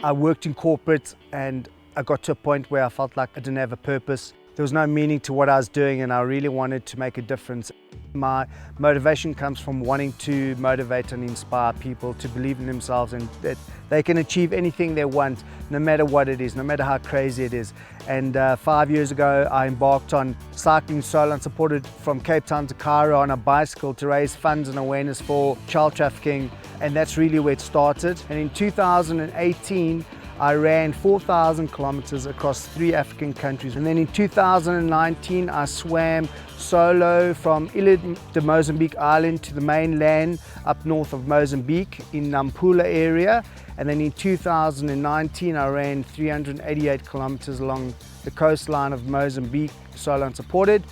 I worked in corporate and I got to a point where I felt like I didn't have a purpose. There was no meaning to what I was doing, and I really wanted to make a difference. My motivation comes from wanting to motivate and inspire people to believe in themselves and that they can achieve anything they want, no matter what it is, no matter how crazy it is. And 5 years ago, I embarked on cycling solo unsupported from Cape Town to Cairo on a bicycle to raise funds and awareness for child trafficking, and that's really where it started. And in 2018, I ran 4,000 kilometers across 3 African countries. And then in 2019, I swam solo from Ilha de Mozambique Island to the mainland up north of Mozambique in Nampula area. And then in 2019, I ran 388 kilometers along the coastline of Mozambique, solo unsupported.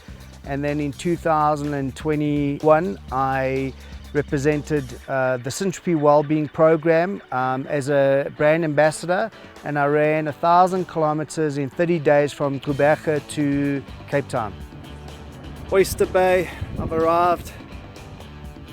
And then in 2021, I represented the Syntropy Wellbeing Program as a brand ambassador, and I ran 1,000 kilometers in 30 days from Gqeberha to Cape Town. Oyster Bay, I've arrived.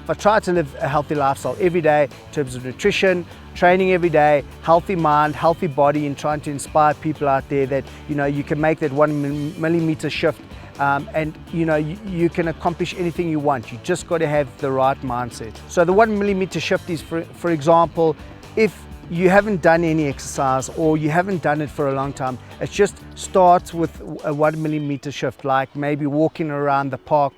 I try to live a healthy lifestyle every day in terms of nutrition, training every day, healthy mind, healthy body, and trying to inspire people out there that you can make that 1 millimeter shift. And you can accomplish anything you want. You just got to have the right mindset. So the 1 millimeter shift is, for example, if you haven't done any exercise or you haven't done it for a long time, it just starts with a 1 millimeter shift, like maybe walking around the park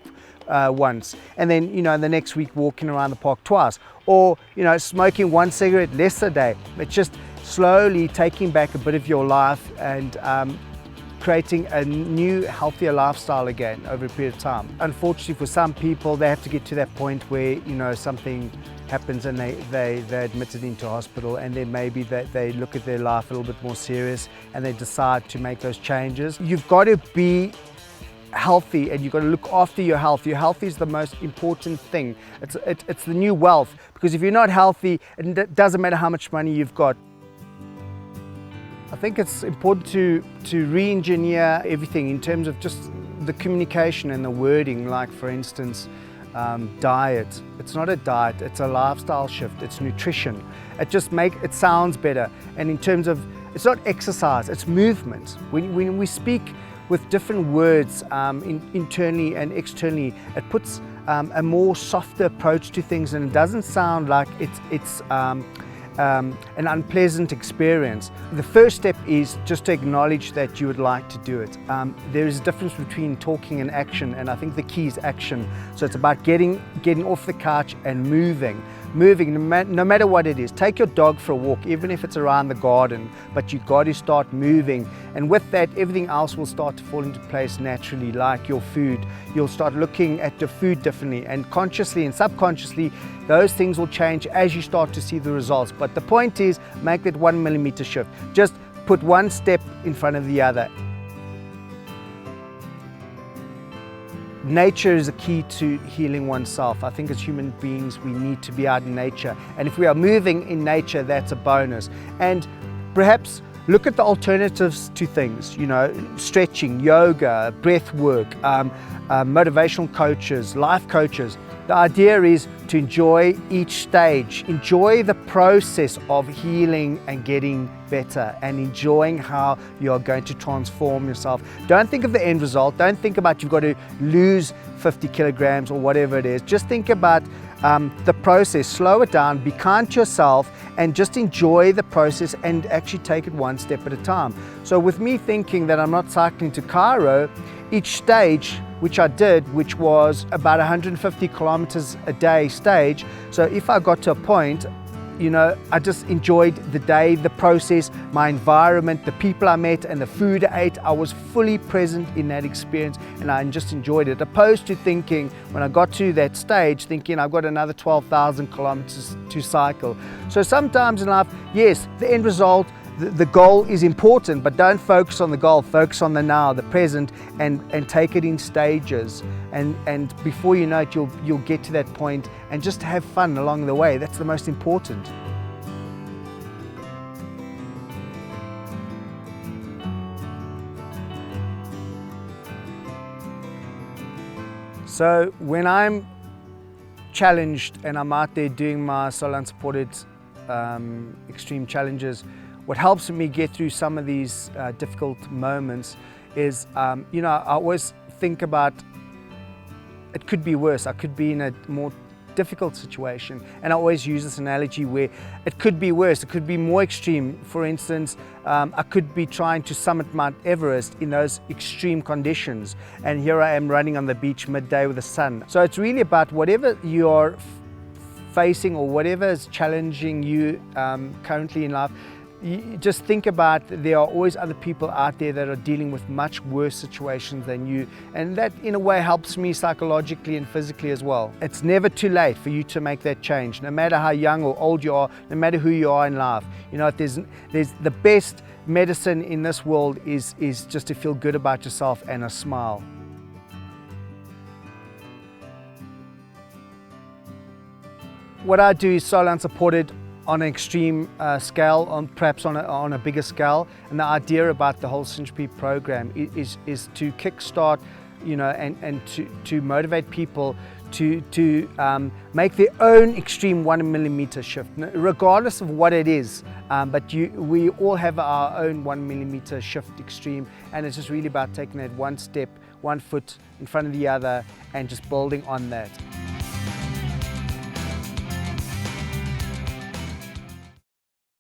once, and then the next week walking around the park twice, or smoking 1 cigarette less a day. It's just slowly taking back a bit of your life and creating a new, healthier lifestyle again over a period of time. Unfortunately, for some people, they have to get to that point where something happens and they're admitted into hospital, and then maybe they look at their life a little bit more serious and they decide to make those changes. You've got to be healthy and you've got to look after your health. Your health is the most important thing. It's the new wealth, because if you're not healthy, it doesn't matter how much money you've got. I think it's important to re-engineer everything in terms of just the communication and the wording. Like, for instance, diet. It's not a diet, it's a lifestyle shift. It's nutrition. It sounds better. And in terms of, it's not exercise, it's movement. When we speak with different words internally and externally, it puts a more softer approach to things, and it doesn't sound like it's an unpleasant experience. The first step is just to acknowledge that you would like to do it. There is a difference between talking and action, and I think the key is action. So it's about getting off the couch and moving no matter what it is. Take your dog for a walk, even if it's around the garden, but you got to start moving. And with that, everything else will start to fall into place naturally, like your food. You'll start looking at your food differently, and consciously and subconsciously, those things will change as you start to see the results. But the point is, make that 1 millimeter shift. Just put one step in front of the other. Nature is a key to healing oneself. I think as human beings, we need to be out in nature. And if we are moving in nature, that's a bonus. And perhaps look at the alternatives to things, stretching, yoga, breath work, motivational coaches, life coaches. The idea is to enjoy each stage, enjoy the process of healing and getting better, and enjoying how you're going to transform yourself. Don't think of the end result. Don't think about you've got to lose 50 kilograms or whatever it is. Just think about the process. Slow it down, be kind to yourself, and just enjoy the process and actually take it one step at a time. So with me thinking that I'm not cycling to Cairo, each stage, which I did, which was about 150 kilometers a day stage. So if I got to a point, I just enjoyed the day, the process, my environment, the people I met, and the food I ate. I was fully present in that experience, and I just enjoyed it, opposed to thinking, when I got to that stage, thinking I've got another 12,000 kilometers to cycle. So sometimes in life, yes, the end result, the goal is important, but don't focus on the goal, focus on the now, the present, and take it in stages. And before you know it, you'll get to that point, and just have fun along the way. That's the most important. So when I'm challenged and I'm out there doing my solo unsupported extreme challenges, what helps me get through some of these difficult moments is, you know, I always think about it could be worse. I could be in a more difficult situation, and I always use this analogy where it could be worse, it could be more extreme. For instance, I could be trying to summit Mount Everest in those extreme conditions, and here I am running on the beach midday with the sun. So it's really about whatever you're facing or whatever is challenging you currently in life. You just think about there are always other people out there that are dealing with much worse situations than you, and that in a way helps me psychologically and physically as well. It's never too late for you to make that change, no matter how young or old you are, no matter who you are in life. You know, there's the best medicine in this world is just to feel good about yourself and a smile. What I do is solo unsupported on an extreme scale, perhaps on a bigger scale, and the idea about the whole Century program is to kickstart, you know, and to motivate people to make their own extreme 1 millimeter shift, regardless of what it is. But we all have our own 1 millimeter shift extreme, and it's just really about taking that one step, one foot in front of the other, and just building on that.